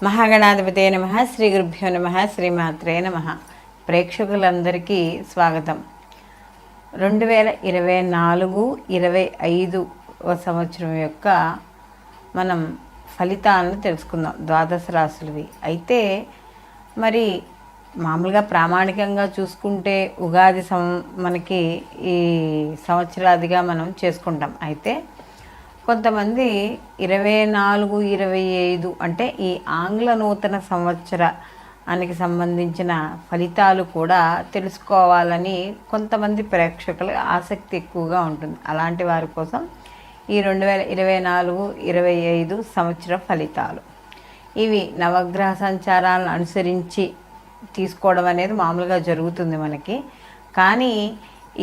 మహాగణాధిపతే నమః. శ్రీ గురుభ్యో నమః. శ్రీమాత్రే నమః. ప్రేక్షకులందరికీ స్వాగతం. 2024-25 సంవత్సరం యొక్క మనం ఫలితాలను తెలుసుకుందాం. ద్వాదశ రాశులవి అయితే మరి మామూలుగా ప్రామాణికంగా చూసుకుంటే ఉగాది మనకి ఈ సంవత్సరాదిగా మనం చేసుకుంటాం. అయితే కొంతమంది 24-25 అంటే ఈ ఆంగ్ల నూతన సంవత్సరానికి సంబంధించిన ఫలితాలు కూడా తెలుసుకోవాలని కొంతమంది ప్రేక్షకులు ఆసక్తి ఎక్కువగా ఉంటుంది. అలాంటి వారి కోసం ఈ 2024-25 సంవత్సర ఫలితాలు ఇవి నవగ్రహ సంచారాలను అనుసరించి తీసుకోవడం అనేది మామూలుగా జరుగుతుంది మనకి. కానీ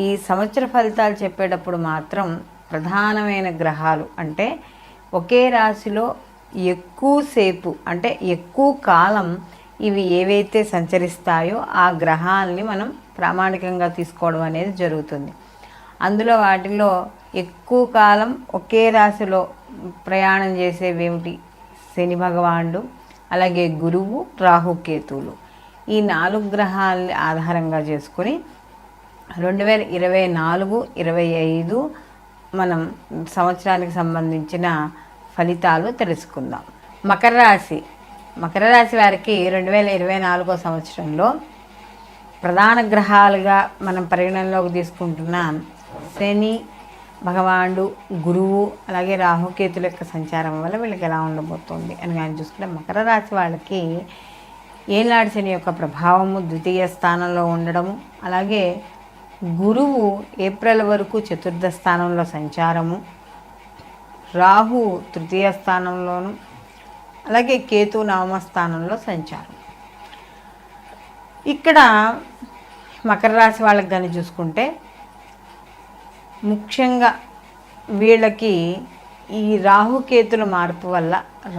ఈ సంవత్సర ఫలితాలు చెప్పేటప్పుడు మాత్రం ప్రధానమైన గ్రహాలు అంటే ఒకే రాశిలో ఎక్కువసేపు అంటే ఎక్కువ కాలం ఇవి ఏవైతే సంచరిస్తాయో ఆ గ్రహాలని మనం ప్రామాణికంగా తీసుకోవడం అనేది జరుగుతుంది. అందులో వాటిలో ఎక్కువ కాలం ఒకే రాశిలో ప్రయాణం చేసేవేమిటి? శని భగవానుడు, అలాగే గురువు, రాహుకేతువులు. ఈ 4 గ్రహాలని ఆధారంగా చేసుకొని 2024-25 మనం సంవత్సరానికి సంబంధించిన ఫలితాలు తెలుసుకుందాం. మకర రాశి వారికి 2024 సంవత్సరంలో ప్రధాన గ్రహాలుగా మనం పరిగణనలోకి తీసుకుంటున్న శని భగవానుడు, గురువు, అలాగే రాహుకేతుల యొక్క సంచారం వల్ల వీళ్ళకి ఎలా ఉండబోతోంది అని కానీ చూసుకుంటే, మకర రాశి వాళ్ళకి ఏనాడు శని యొక్క ప్రభావము ద్వితీయ స్థానంలో ఉండడము, అలాగే గురువు ఏప్రిల్ వరకు చతుర్థ స్థానంలో సంచారము, రాహు తృతీయ స్థానంలోను, అలాగే కేతు నవమ స్థానంలో సంచారం. ఇక్కడ మకర రాశి వాళ్ళకి కానీ చూసుకుంటే ముఖ్యంగా వీళ్ళకి ఈ రాహుకేతుల మార్పు వల్ల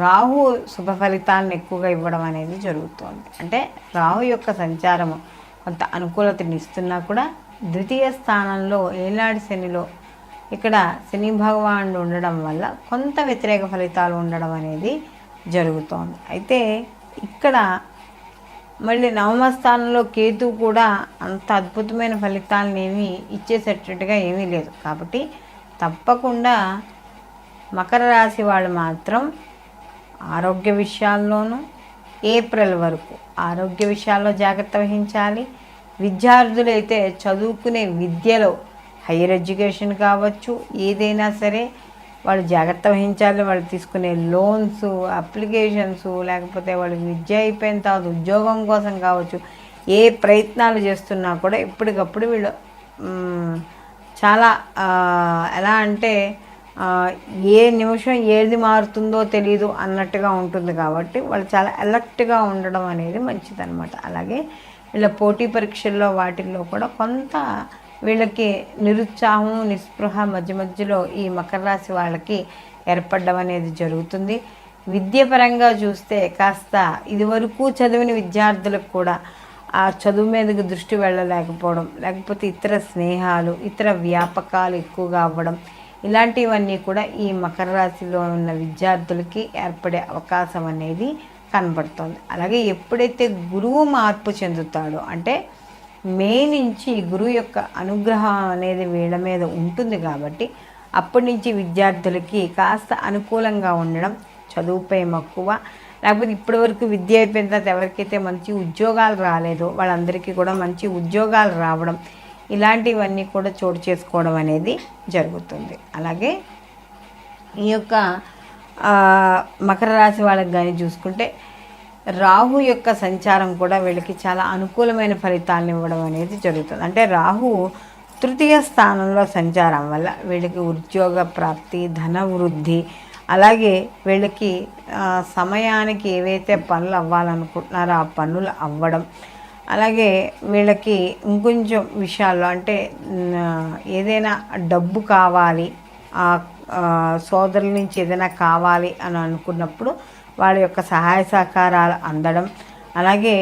రాహు శుభ ఫలితాలను ఎక్కువగా ఇవ్వడం అనేది జరుగుతోంది. అంటే రాహు యొక్క సంచారము కొంత అనుకూలతని ఇస్తున్నా కూడా ద్వితీయ స్థానంలో ఏనాడు శనిలో ఇక్కడ శని భగవానుడు ఉండడం వల్ల కొంత వ్యతిరేక ఫలితాలు ఉండడం అనేది జరుగుతోంది. అయితే ఇక్కడ మళ్ళీ నవమ స్థానంలో కేతు కూడా అంత అద్భుతమైన ఫలితాలను ఏమీ ఇచ్చేసేటట్టుగా ఏమీ లేదు. కాబట్టి తప్పకుండా మకర రాశి వాళ్ళు మాత్రం ఆరోగ్య విషయాల్లోనూ ఏప్రిల్ వరకు ఆరోగ్య విషయాల్లో జాగ్రత్త వహించాలి. విద్యార్థులైతే చదువుకునే విద్యలో హైయర్ ఎడ్యుకేషన్ కావచ్చు, ఏదైనా సరే వాళ్ళు జాగ్రత్త వహించాలి. వాళ్ళు తీసుకునే లోన్స్, అప్లికేషన్స్, లేకపోతే వాళ్ళు విద్య అయిపోయిన తర్వాత ఉద్యోగం కోసం కావచ్చు, ఏ ప్రయత్నాలు చేస్తున్నా కూడా ఎప్పటికప్పుడు వీళ్ళు చాలా ఎలా అంటే ఏ నిమిషం ఏది మారుతుందో తెలీదు అన్నట్టుగా ఉంటుంది. కాబట్టి వాళ్ళు చాలా అలర్ట్గా ఉండడం అనేది మంచిదన్నమాట. అలాగే వీళ్ళ పోటీ పరీక్షల్లో వాటిల్లో కూడా కొంత వీళ్ళకి నిరుత్సాహం, నిస్పృహ మధ్యలో ఈ మకర రాశి వాళ్ళకి ఏర్పడడం అనేది జరుగుతుంది. విద్యాపరంగా చూస్తే కాస్త ఇదివరకు చదివిన విద్యార్థులకు కూడా ఆ చదువు మీదకి దృష్టి వెళ్ళలేకపోవడం, లేకపోతే ఇతర స్నేహాలు, ఇతర వ్యాపకాలు ఎక్కువగా అవ్వడం, ఇలాంటివన్నీ కూడా ఈ మకర రాశిలో ఉన్న విద్యార్థులకి ఏర్పడే అవకాశం అనేది కనబడుతుంది. అలాగే ఎప్పుడైతే గురువు మార్పు చెందుతాడో అంటే మే నుంచి గురువు యొక్క అనుగ్రహం అనేది వీళ్ళ మీద ఉంటుంది. కాబట్టి అప్పటి నుంచి విద్యార్థులకి కాస్త అనుకూలంగా ఉండడం, చదువుపై మక్కువ, లేకపోతే ఇప్పటివరకు విద్య అయిపోయిన తర్వాత ఎవరికైతే మంచి ఉద్యోగాలు రాలేదో వాళ్ళందరికీ కూడా మంచి ఉద్యోగాలు రావడం, ఇలాంటివన్నీ కూడా చోటు చేసుకోవడం అనేది జరుగుతుంది. అలాగే ఈ యొక్క మకర రాశి వాళ్ళకి కానీ చూసుకుంటే రాహు యొక్క సంచారం కూడా వీళ్ళకి చాలా అనుకూలమైన ఫలితాలను ఇవ్వడం అనేది జరుగుతుంది. అంటే రాహు తృతీయ స్థానంలో సంచారం వల్ల వీళ్ళకి ఉద్యోగ ప్రాప్తి, ధన వృద్ధి, అలాగే వీళ్ళకి సమయానికి ఏవైతే పనులు అవ్వాలనుకుంటున్నారో ఆ పనులు అవ్వడం, అలాగే వీళ్ళకి ఇంకొంచెం విషయాల్లో అంటే ఏదైనా డబ్బు కావాలి, సోదరుల నుంచి ఏదైనా కావాలి అని అనుకున్నప్పుడు వాళ్ళ యొక్క సహాయ సహకారాలు అందడం, అలాగే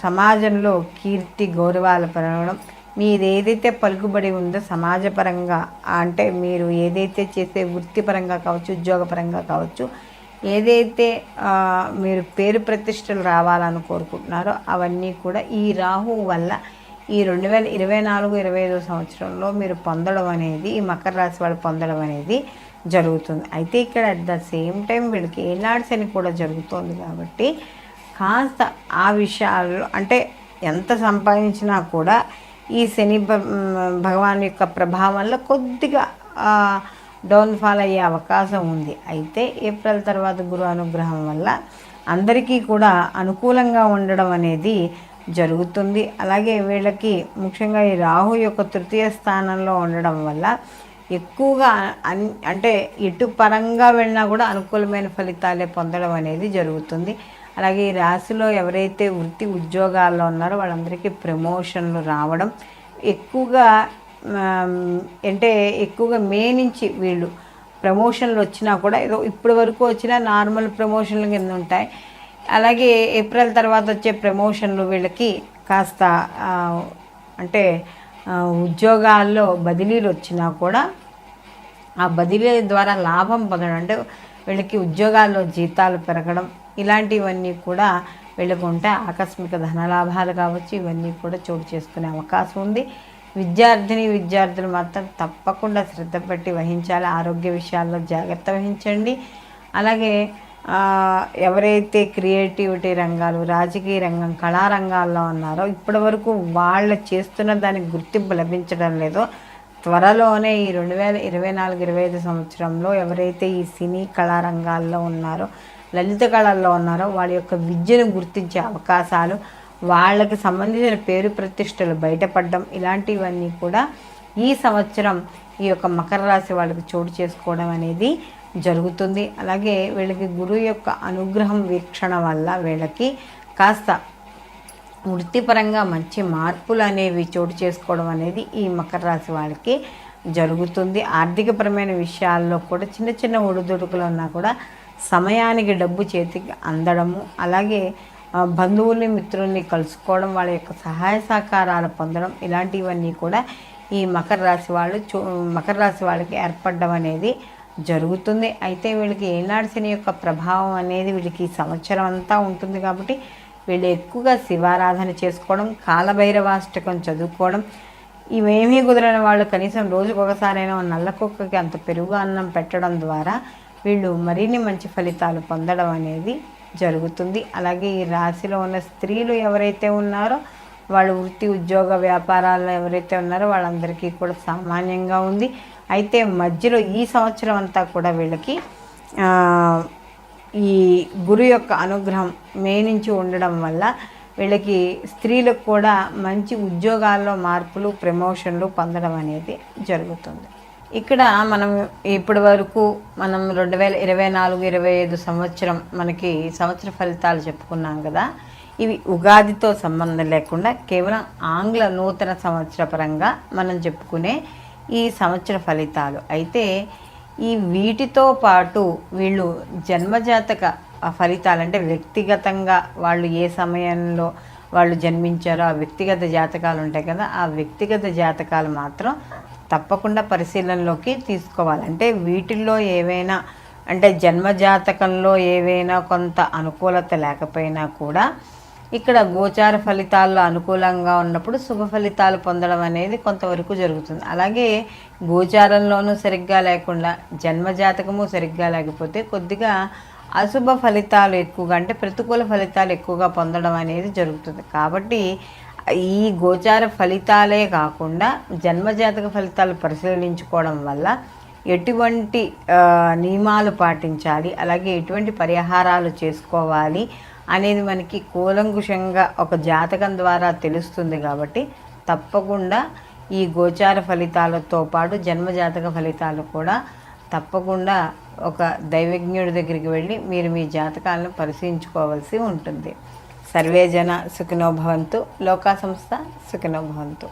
సమాజంలో కీర్తి గౌరవాలు పెరగడం, మీరు ఏదైతే పలుకుబడి ఉందో సమాజపరంగా అంటే మీరు ఏదైతే చేసే వృత్తిపరంగా కావచ్చు, ఉద్యోగపరంగా కావచ్చు, ఏదైతే మీరు పేరు ప్రతిష్టలు రావాలని కోరుకుంటున్నారో అవన్నీ కూడా ఈ రాహు వల్ల ఈ 2024-25 సంవత్సరంలో మీరు పొందడం అనేది, ఈ మకర రాశి వాళ్ళు పొందడం అనేది జరుగుతుంది. అయితే ఇక్కడ అట్ ద సేమ్ టైం వీళ్ళకి ఏనాడు శని కూడా జరుగుతుంది కాబట్టి కాస్త ఆ విషయాల్లో అంటే ఎంత సంపాదించినా కూడా ఈ శని భగవాన్ యొక్క ప్రభావంలో కొద్దిగా డౌన్ఫాల్ అయ్యే అవకాశం ఉంది. అయితే ఏప్రిల్ తర్వాత గురు అనుగ్రహం వల్ల అందరికీ కూడా అనుకూలంగా ఉండడం అనేది జరుగుతుంది. అలాగే వీళ్ళకి ముఖ్యంగా ఈ రాహు యొక్క తృతీయ స్థానంలో ఉండడం వల్ల ఎక్కువగా అంటే ఎటు పరంగా వెళ్ళినా కూడా అనుకూలమైన ఫలితాలే పొందడం అనేది జరుగుతుంది. అలాగే ఈ రాశిలో ఎవరైతే వృత్తి ఉద్యోగాల్లో ఉన్నారో వాళ్ళందరికీ ప్రమోషన్లు రావడం, ఎక్కువగా అంటే ఎక్కువగా మే నుంచి వీళ్ళు ప్రమోషన్లు వచ్చినా కూడా ఏదో ఇప్పటి వరకు వచ్చినా నార్మల్ ప్రమోషన్లు కింద ఉంటాయి. అలాగే ఏప్రిల్ తర్వాత వచ్చే ప్రమోషన్లు వీళ్ళకి కాస్త అంటే ఉద్యోగాల్లో బదిలీలు వచ్చినా కూడా ఆ బదిలీ ద్వారా లాభం పొందడం, అంటే వీళ్ళకి ఉద్యోగాల్లో జీతాలు పెరగడం, ఇలాంటివన్నీ కూడా వీళ్ళకు ఉంటాయి. ఆకస్మిక ధనలాభాలు కావచ్చు, ఇవన్నీ కూడా చోటు చేసుకునే అవకాశం ఉంది. విద్యార్థులు మాత్రం తప్పకుండా శ్రద్ధ పెట్టి వహించాలి. ఆరోగ్య విషయాల్లో జాగ్రత్త వహించండి. అలాగే ఎవరైతే క్రియేటివిటీ రంగాలు, రాజకీయ రంగం, కళారంగాల్లో ఉన్నారో ఇప్పటి వరకు వాళ్ళు చేస్తున్న దానికి గుర్తింపు లభించడం లేదో, త్వరలోనే ఈ 2024-25 సంవత్సరంలో ఎవరైతే ఈ సినీ కళారంగాల్లో ఉన్నారో, లలిత కళల్లో ఉన్నారో వాళ్ళ యొక్క విద్యను గుర్తించే అవకాశాలు, వాళ్ళకి సంబంధించిన పేరు ప్రతిష్టలు బయటపడడం, ఇలాంటివన్నీ కూడా ఈ సంవత్సరం ఈ యొక్క మకర రాశి వాళ్ళకి చోటు చేసుకోవడం అనేది జరుగుతుంది. అలాగే వీళ్ళకి గురువు యొక్క అనుగ్రహం వీక్షణ వల్ల వీళ్ళకి కాస్త వృత్తిపరంగా మంచి మార్పులు అనేవి చోటు చేసుకోవడం అనేది ఈ మకర రాశి వాళ్ళకి జరుగుతుంది. ఆర్థికపరమైన విషయాల్లో కూడా చిన్న చిన్న ఒడిదుడుకులు ఉన్నా కూడా సమయానికి డబ్బు చేతికి అందడము, అలాగే బంధువుల్ని మిత్రుల్ని కలుసుకోవడం, వాళ్ళ యొక్క సహాయ సహకారాలు పొందడం, ఇలాంటివన్నీ కూడా ఈ మకర రాశి వాళ్ళకి ఏర్పడడం అనేది జరుగుతుంది. అయితే వీళ్ళకి ఏనాడు శని యొక్క ప్రభావం అనేది వీళ్ళకి సంవత్సరం అంతా ఉంటుంది కాబట్టి వీళ్ళు ఎక్కువగా శివారాధన చేసుకోవడం, కాలభైరవాష్టకం చదువుకోవడం, ఇవేమీ కుదరని వాళ్ళు కనీసం రోజుకొకసారైనా నల్ల కుక్కకి అంత పెరుగు అన్నం పెట్టడం ద్వారా వీళ్ళు మరిన్ని మంచి ఫలితాలు పొందడం అనేది జరుగుతుంది. అలాగే ఈ రాశిలో ఉన్న స్త్రీలు ఎవరైతే ఉన్నారో వాళ్ళు వృత్తి ఉద్యోగ వ్యాపారాల్లో ఎవరైతే ఉన్నారో వాళ్ళందరికీ కూడా సామాన్యంగా ఉంది. అయితే మధ్యలో ఈ సంవత్సరం అంతా కూడా వీళ్ళకి ఈ గురు యొక్క అనుగ్రహం మే నుంచి ఉండడం వల్ల వీళ్ళకి స్త్రీలకు కూడా మంచి ఉద్యోగాల్లో మార్పులు, ప్రమోషన్లు పొందడం అనేది జరుగుతుంది. ఇక్కడ మనం ఇప్పటి వరకు 2024-25 సంవత్సరం మనకి సంవత్సర ఫలితాలు చెప్పుకున్నాం కదా. ఇవి ఉగాదితో సంబంధం లేకుండా కేవలం ఆంగ్ల నూతన సంవత్సర పరంగా మనం చెప్పుకునే ఈ సంవత్సర ఫలితాలు. అయితే ఈ వీటితో పాటు వీళ్ళు జన్మజాతక ఫలితాలు, అంటే వ్యక్తిగతంగా వాళ్ళు ఏ సమయంలో వాళ్ళు జన్మించారో ఆ వ్యక్తిగత జాతకాలు ఉంటాయి కదా, ఆ వ్యక్తిగత జాతకాలు మాత్రం తప్పకుండా పరిశీలనలోకి తీసుకోవాలి. అంటే వీటిల్లో ఏవైనా, అంటే జన్మజాతకంలో ఏవైనా కొంత అనుకూలత లేకపోయినా కూడా ఇక్కడ గోచార ఫలితాల్లో అనుకూలంగా ఉన్నప్పుడు శుభ ఫలితాలు పొందడం అనేది కొంతవరకు జరుగుతుంది. అలాగే గోచారంలోనూ సరిగ్గా లేకుండా జన్మజాతకము సరిగ్గా లేకపోతే కొద్దిగా అశుభ ఫలితాలు ఎక్కువగా, అంటే ప్రతికూల ఫలితాలు ఎక్కువగా పొందడం అనేది జరుగుతుంది. కాబట్టి ఈ గోచార ఫలితాలే కాకుండా జన్మజాతక ఫలితాలు పరిశీలించుకోవడం వల్ల ఎటువంటి నియమాలు పాటించాలి, అలాగే ఎటువంటి పరిహారాలు చేసుకోవాలి అనేది మనకి కూలంకుషంగా ఒక జాతకం ద్వారా తెలుస్తుంది. కాబట్టి తప్పకుండా ఈ గోచార ఫలితాలతో పాటు జన్మజాతక ఫలితాలు కూడా తప్పకుండా ఒక దైవజ్ఞుడి దగ్గరికి వెళ్ళి మీరు మీ జాతకాలను పరిశీలించుకోవాల్సి ఉంటుంది. సర్వే జన సుఖినో భవంతు, లోకా సంస్థ సుఖినో భవంతు.